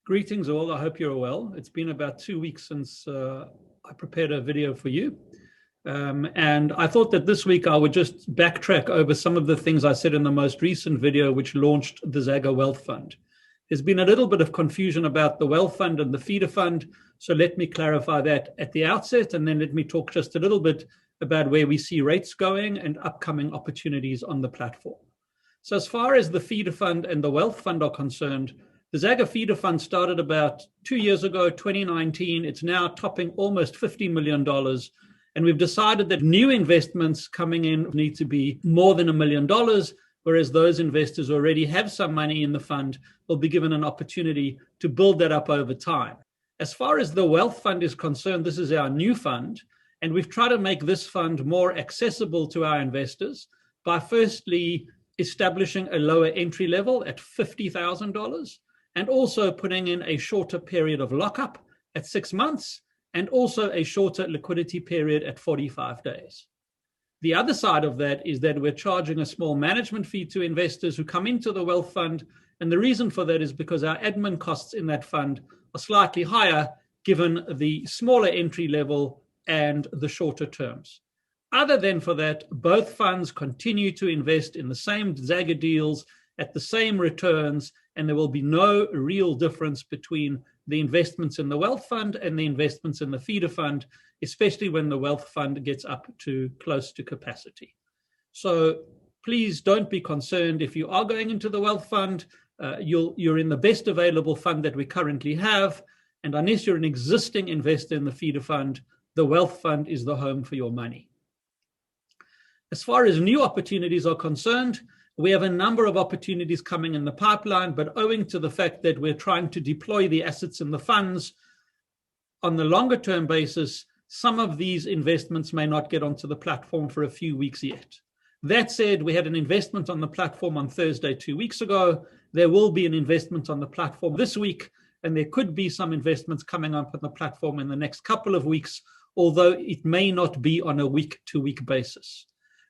Greetings all, I hope you're well. It's been about 2 weeks since I prepared a video for you. And I thought that this week I would just backtrack over some of the things I said in the most recent video, which launched the Zagga Wealth Fund. There's been a little bit of confusion about the Wealth Fund and the Feeder Fund, so let me clarify that at the outset, and then let me talk just a little bit about where we see rates going and upcoming opportunities on the platform. So as far as the Feeder Fund and the Wealth Fund are concerned, the Zagga Feeder Fund started about 2 years ago, 2019. It's now topping almost $50 million. And we've decided that new investments coming in need to be more than $1 million, whereas those investors who already have some money in the fund will be given an opportunity to build that up over time. As far as the Wealth Fund is concerned, this is our new fund. And we've tried to make this fund more accessible to our investors by firstly establishing a lower entry level at $50,000. And also putting in a shorter period of lockup at 6 months, and also a shorter liquidity period at 45 days. The other side of that is that we're charging a small management fee to investors who come into the Wealth Fund. And the reason for that is because our admin costs in that fund are slightly higher given the smaller entry level and the shorter terms. Other than for that, both funds continue to invest in the same Zagga deals at the same returns, and there will be no real difference between the investments in the Wealth Fund and the investments in the Feeder Fund, especially when the Wealth Fund gets up to close to capacity. So please don't be concerned if you are going into the Wealth Fund. You're in the best available fund that we currently have, and unless you're an existing investor in the Feeder Fund, the Wealth Fund is the home for your money. As far as new opportunities are concerned, we have a number of opportunities coming in the pipeline, but owing to the fact that we're trying to deploy the assets in the funds on the longer term basis, some of these investments may not get onto the platform for a few weeks yet. That said, we had an investment on the platform on Thursday 2 weeks ago. There will be an investment on the platform this week, and there could be some investments coming up on the platform in the next couple of weeks, although it may not be on a week-to-week basis.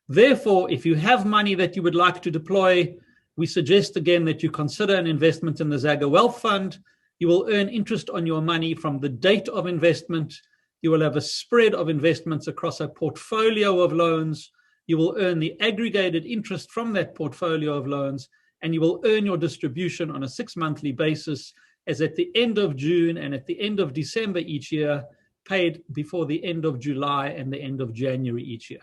Therefore, if you have money that you would like to deploy, we suggest again that you consider an investment in the Zagga Wealth Fund. You will earn interest on your money from the date of investment. You will have a spread of investments across a portfolio of loans. You will earn the aggregated interest from that portfolio of loans, and you will earn your distribution on a 6-monthly basis, as at the end of June and at the end of December each year, paid before the end of July and the end of January each year.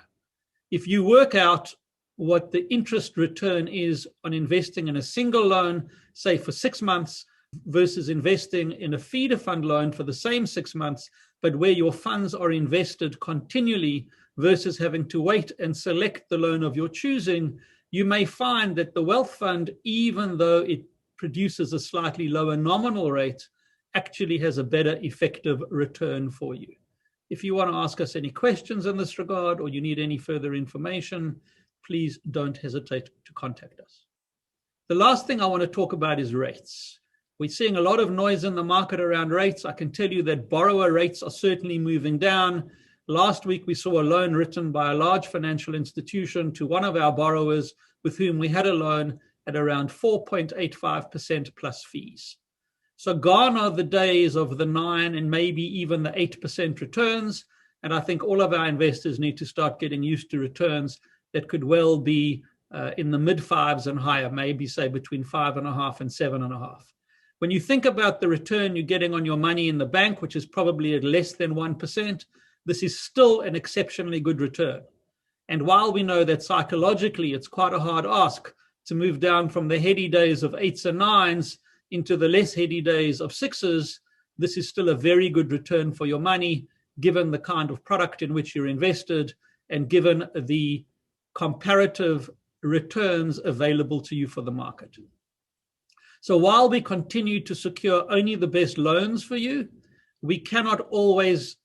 If you work out what the interest return is on investing in a single loan, say for 6 months, versus investing in a feeder fund loan for the same 6 months, but where your funds are invested continually versus having to wait and select the loan of your choosing, you may find that the wealth fund, even though it produces a slightly lower nominal rate, actually has a better effective return for you. If you want to ask us any questions in this regard or you need any further information, please don't hesitate to contact us. The last thing I want to talk about is rates. We're seeing a lot of noise in the market around rates. I can tell you that borrower rates are certainly moving down. Last week, we saw a loan written by a large financial institution to one of our borrowers with whom we had a loan at around 4.85% plus fees. So gone are the days of the 9 and maybe even the 8% returns. And I think all of our investors need to start getting used to returns that could well be in the mid fives and higher, maybe say between 5.5 and 7.5. When you think about the return you're getting on your money in the bank, which is probably at less than 1%, this is still an exceptionally good return. And while we know that psychologically it's quite a hard ask to move down from the heady days of 8s and 9s into the less heady days of 6s, this is still a very good return for your money, given the kind of product in which you're invested and given the comparative returns available to you for the market. So while we continue to secure only the best loans for you, we cannot always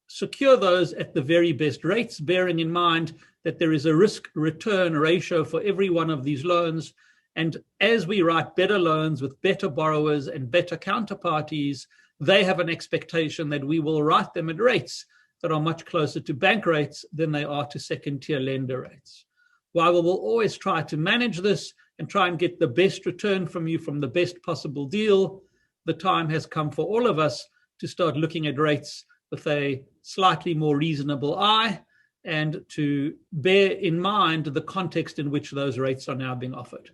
secure those at the very best rates, bearing in mind that there is a risk-return ratio for every one of these loans. And as we write better loans with better borrowers and better counterparties, they have an expectation that we will write them at rates that are much closer to bank rates than they are to second-tier lender rates. While we will always try to manage this and try and get the best return from you from the best possible deal, the time has come for all of us to start looking at rates with a slightly more reasonable eye and to bear in mind the context in which those rates are now being offered.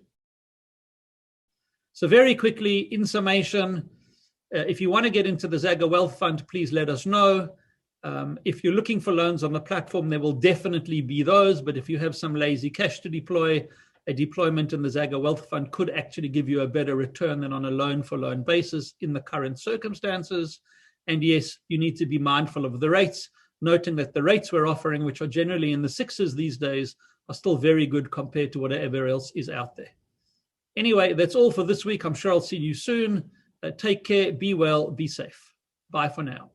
So very quickly, in summation, if you want to get into the Zagga Wealth Fund, please let us know. If you're looking for loans on the platform, there will definitely be those, but if you have some lazy cash to deploy, a deployment in the Zagga Wealth Fund could actually give you a better return than on a loan-for-loan basis in the current circumstances. And yes, you need to be mindful of the rates, noting that the rates we're offering, which are generally in the sixes these days, are still very good compared to whatever else is out there. Anyway, that's all for this week. I'm sure I'll see you soon. Take care, be well, be safe. Bye for now.